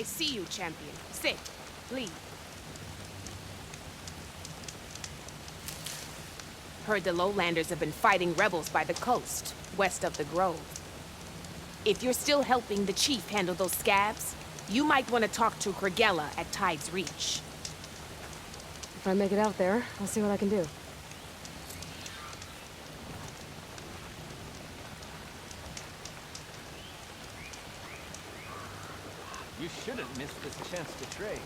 I see you, champion. Sit. Please. Heard the lowlanders have been fighting rebels by the coast, west of the grove. If you're still helping the chief handle those scabs, you might want to talk to Gregella at Tide's Reach. If I make it out there, I'll see what I can do. You shouldn't miss this chance to trade.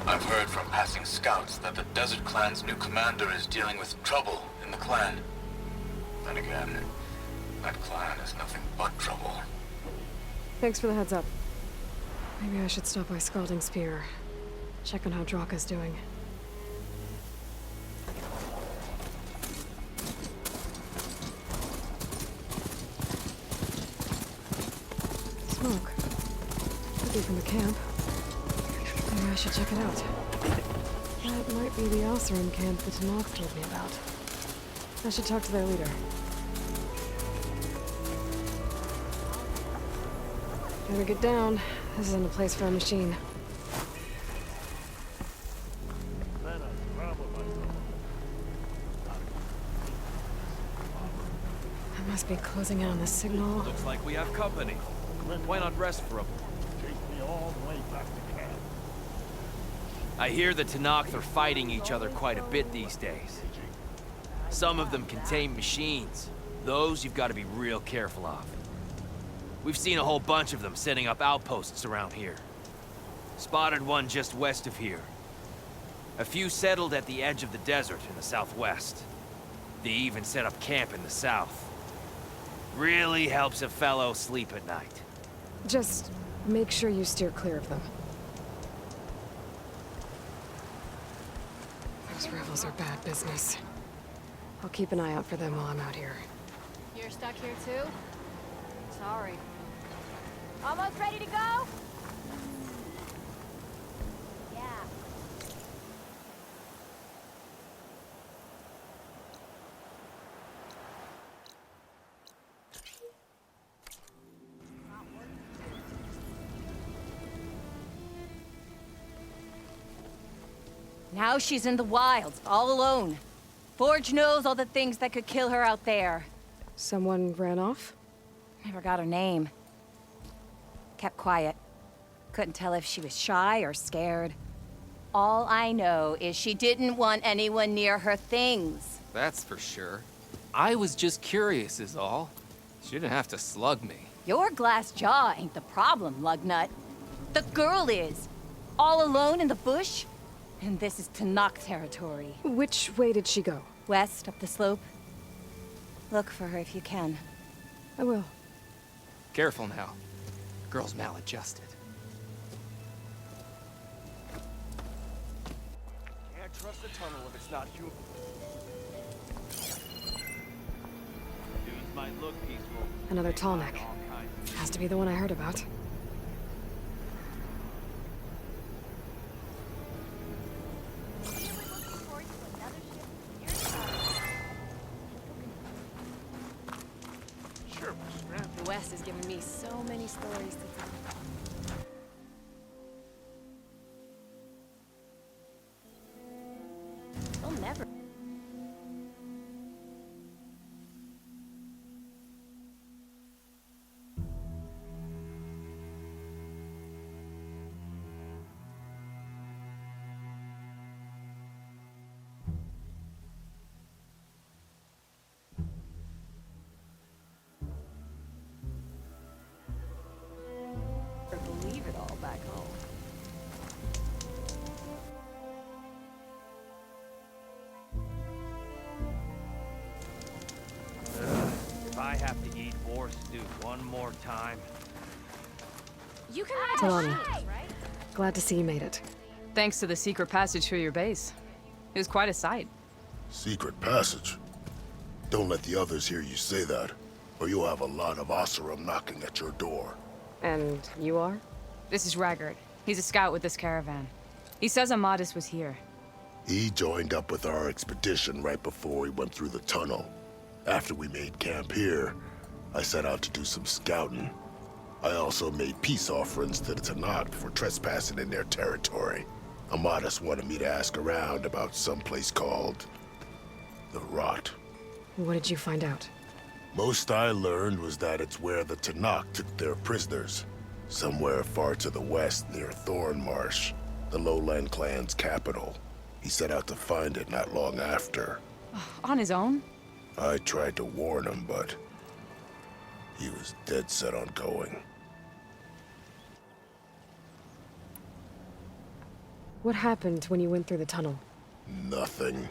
I've heard from passing scouts that the Desert Clan's new commander is dealing with trouble in the clan. Then again, that clan is nothing but trouble. Thanks for the heads up. Maybe I should stop by Scalding Spear. Check on how Draka's doing. Smoke. Could be from the camp. Maybe I should check it out. That might be the Alcerim camp that Tanakh told me about. I should talk to their leader. Better get down. This isn't a place for a machine. I must be closing in on the signal. Looks like we have company. Why not rest for a moment? Take me all the way back to camp. I hear the Tanakh are fighting each other quite a bit these days. Some of them contain machines. Those you've got to be real careful of. We've seen a whole bunch of them setting up outposts around here. Spotted one just west of here. A few settled at the edge of the desert in the southwest. They even set up camp in the south. Really helps a fellow sleep at night. Just make sure you steer clear of them. Those rebels are bad business. I'll keep an eye out for them while I'm out here. You're stuck here too? Sorry. Almost ready to go? Yeah. Now she's in the wilds, all alone. Forge knows all the things that could kill her out there. Someone ran off? Never got her name. Kept quiet. Couldn't tell if she was shy or scared. All I know is she didn't want anyone near her things. That's for sure. I was just curious is all. She didn't have to slug me. Your glass jaw ain't the problem, lugnut. The girl is. All alone in the bush. And this is Tanakh territory. Which way did she go? West, up the slope. Look for her if you can. I will. Careful now. Girl's maladjusted. Can't trust the tunnel if it's not human. Dudes might look peaceful. Another tall neck. Has to be the one I heard about. Dude, one more time. You can Talana, glad to see you made it. Thanks to the secret passage through your base. It was quite a sight. Secret passage? Don't let the others hear you say that, or you'll have a lot of Oseram knocking at your door. And you are? This is Raggard. He's a scout with this caravan. He says Amadis was here. He joined up with our expedition right before we went through the tunnel. After we made camp here, I set out to do some scouting. I also made peace offerings to the Tanakh for trespassing in their territory. Amadis wanted me to ask around about some place called the Rot. What did you find out? Most I learned was that it's where the Tanakh took their prisoners. Somewhere far to the west near Thornmarsh, the Lowland clan's capital. He set out to find it not long after. On his own? I tried to warn him, but he was dead set on going. What happened when you went through the tunnel? Nothing.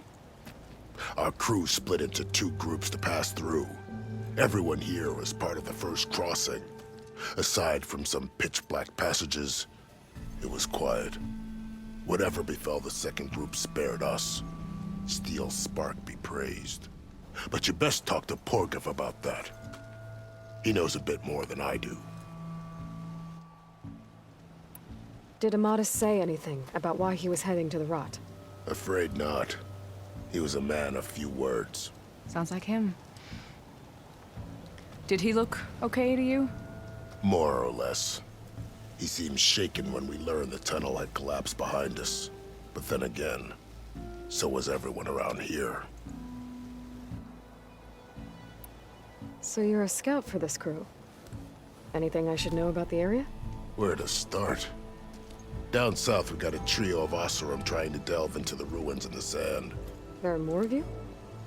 Our crew split into two groups to pass through. Everyone here was part of the first crossing. Aside from some pitch-black passages, it was quiet. Whatever befell the second group spared us. Steel Spark be praised. But you best talk to Porgov about that. He knows a bit more than I do. Did Amadis say anything about why he was heading to the Rot? Afraid not. He was a man of few words. Sounds like him. Did he look okay to you? More or less. He seemed shaken when we learned the tunnel had collapsed behind us. But then again, so was everyone around here. So you're a scout for this crew. Anything I should know about the area? Where to start? Down south, we got a trio of Oseram trying to delve into the ruins in the sand. There are more of you?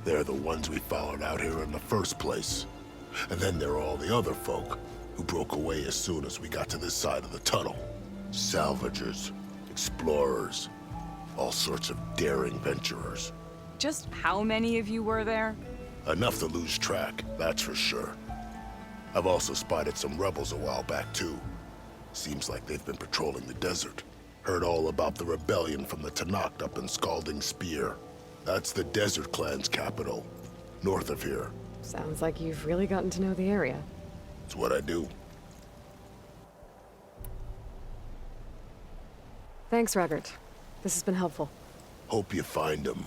They're the ones we followed out here in the first place. And then there are all the other folk who broke away as soon as we got to this side of the tunnel. Salvagers, explorers, all sorts of daring venturers. Just how many of you were there? Enough to lose track, that's for sure. I've also spotted some rebels a while back, too. Seems like they've been patrolling the desert. Heard all about the rebellion from the Tanakh up in Scalding Spear. That's the Desert Clan's capital, north of here. Sounds like you've really gotten to know the area. It's what I do. Thanks, Raggard. This has been helpful. Hope you find them.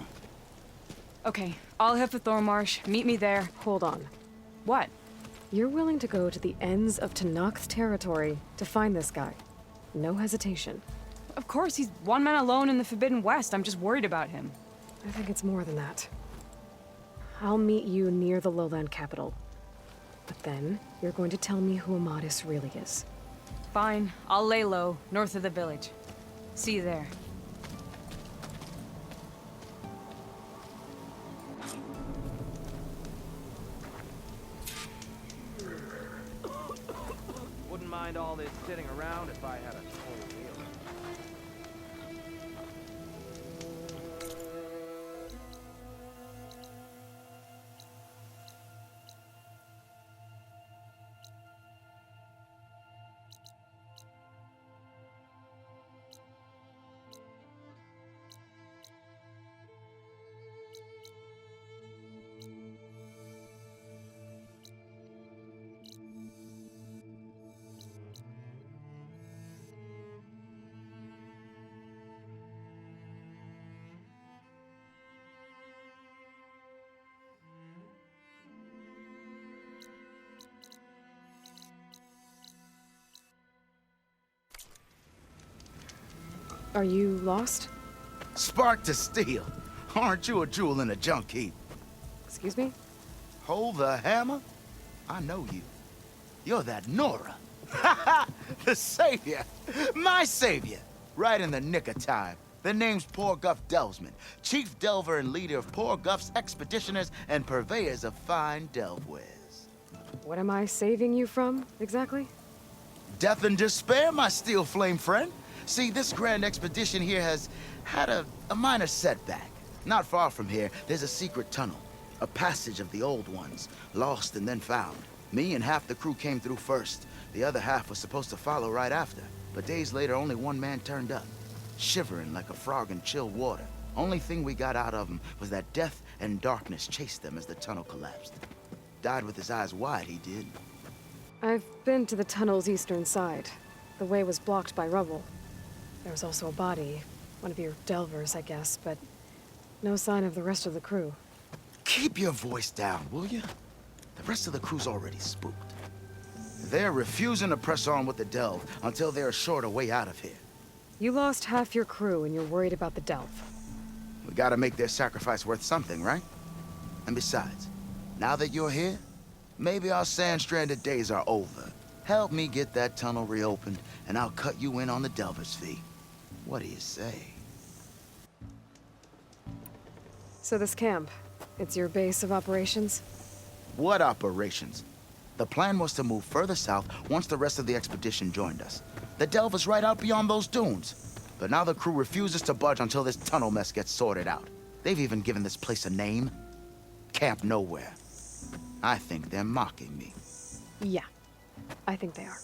Okay, I'll head for Thornmarsh. Meet me there. Hold on. What? You're willing to go to the ends of Tanakh's territory to find this guy. No hesitation. Of course, he's one man alone in the Forbidden West. I'm just worried about him. I think it's more than that. I'll meet you near the lowland capital. But then, you're going to tell me who Amadis really is. Fine, I'll lay low, north of the village. See you there. Wouldn't mind all this sitting around if I had a total meal. Are you lost? Spark to steel. Aren't you a jewel in a junk heap? Excuse me? Hold the hammer? I know you. You're that Nora. Ha ha! The savior! My savior! Right in the nick of time. The name's Porgov Delvesman, chief delver and leader of Porgov's expeditioners and purveyors of fine delve wares. What am I saving you from, exactly? Death and despair, my steel flame friend. See, this grand expedition here has had a minor setback. Not far from here, there's a secret tunnel. A passage of the old ones, lost and then found. Me and half the crew came through first. The other half was supposed to follow right after. But days later, only one man turned up, shivering like a frog in chill water. Only thing we got out of him was that death and darkness chased them as the tunnel collapsed. Died with his eyes wide, he did. I've been to the tunnel's eastern side. The way was blocked by rubble. There was also a body. One of your delvers, I guess, but no sign of the rest of the crew. Keep your voice down, will you? The rest of the crew's already spooked. They're refusing to press on with the delve until they're assured a way out of here. You lost half your crew and you're worried about the delve. We gotta make their sacrifice worth something, right? And besides, now that you're here, maybe our sand-stranded days are over. Help me get that tunnel reopened, and I'll cut you in on the delver's fee. What do you say? So this camp, it's your base of operations? What operations? The plan was to move further south once the rest of the expedition joined us. The delver's right out beyond those dunes. But now the crew refuses to budge until this tunnel mess gets sorted out. They've even given this place a name. Camp Nowhere. I think they're mocking me. Yeah, I think they are.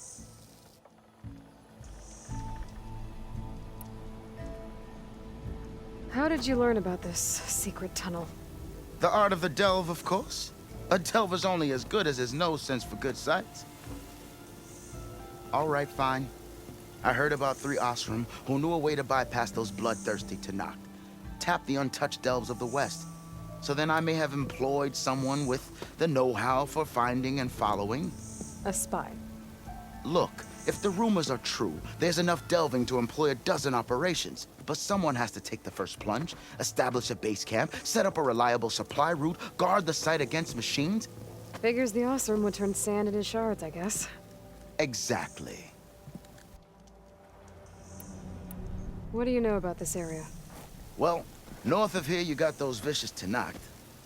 How did you learn about this secret tunnel? The art of the delve, of course. A delver's only as good as his nose sense for good sights. All right, fine. I heard about 3 Osram who knew a way to bypass those bloodthirsty Tanakh. Tap the untouched delves of the West. So then I may have employed someone with the know-how for finding and following. A spy. Look, if the rumors are true, there's enough delving to employ a dozen operations. But someone has to take the first plunge, establish a base camp, set up a reliable supply route, guard the site against machines. Figures the Osram would turn sand into shards, I guess. Exactly. What do you know about this area? Well, north of here you got those vicious Tanakh.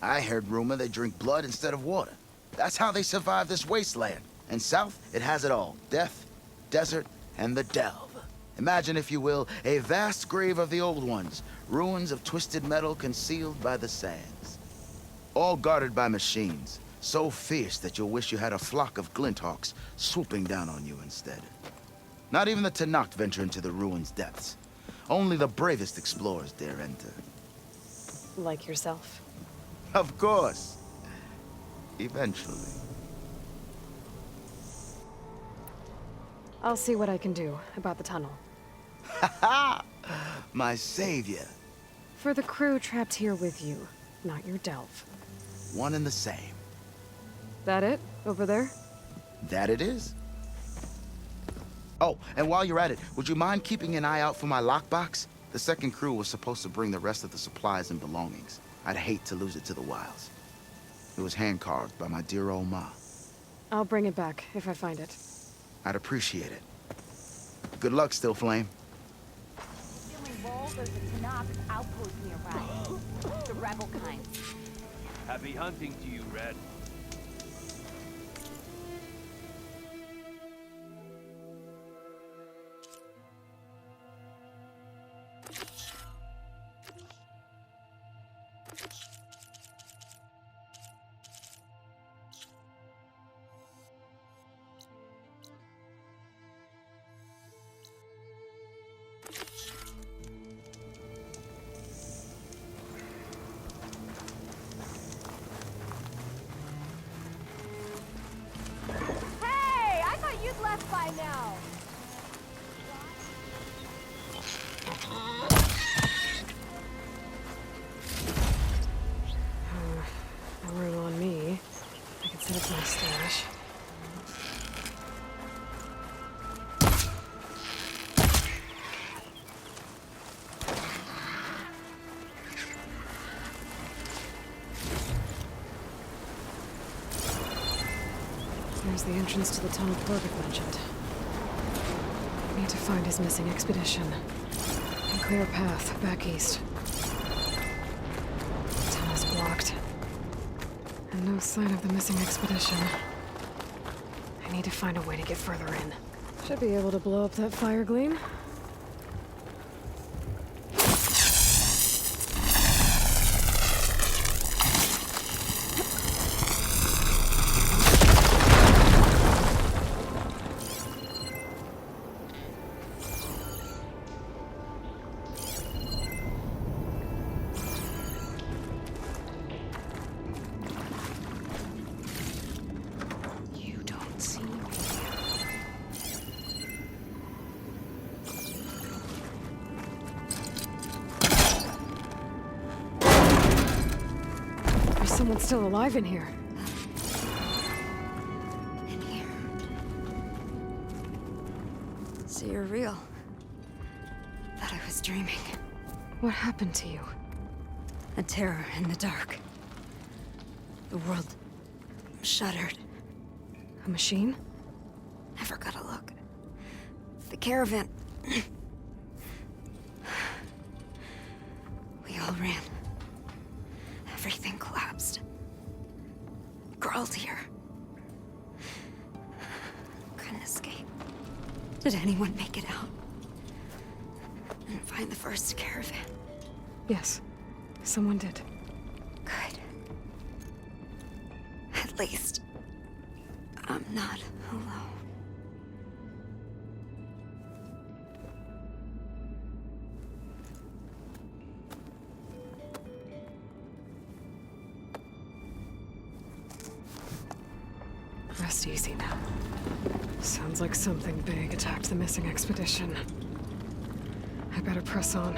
I heard rumor they drink blood instead of water. That's how they survive this wasteland. And south, it has it all. Death, desert, and the delve. Imagine, if you will, a vast grave of the old ones. Ruins of twisted metal concealed by the sands. All guarded by machines. So fierce that you'll wish you had a flock of glinthawks swooping down on you instead. Not even the Tanakh venture into the ruins' depths. Only the bravest explorers dare enter. Like yourself. Of course. Eventually. I'll see what I can do about the tunnel. Ha ha! My savior. For the crew trapped here with you, not your delve. One and the same. That it? Over there? That it is. Oh, and while you're at it, would you mind keeping an eye out for my lockbox? The second crew was supposed to bring the rest of the supplies and belongings. I'd hate to lose it to the wilds. It was hand-carved by my dear old ma. I'll bring it back if I find it. I'd appreciate it. Good luck, Still Flame. There's a Tanakh outpost nearby. The rebel kind. Happy hunting to you, Red. Hey, I thought you'd left by now. No room on me. I can set up my stash. There's the entrance to the tunnel Torvik mentioned. I need to find his missing expedition. And clear a path back east. The tunnel's blocked. And no sign of the missing expedition. I need to find a way to get further in. Should be able to blow up that fire gleam. someone's still alive in here. In here. So you're real. Thought I was dreaming. What happened to you? A terror in the dark. The world shuddered. A machine? Never got a look. The caravan. We all ran. Everything collapsed. Crawled here. Couldn't escape. Did anyone make it out? And find the first caravan? Yes. Someone did. Good. At least, I'm not alone. Rest easy now. Sounds like something big attacked the missing expedition. I better press on.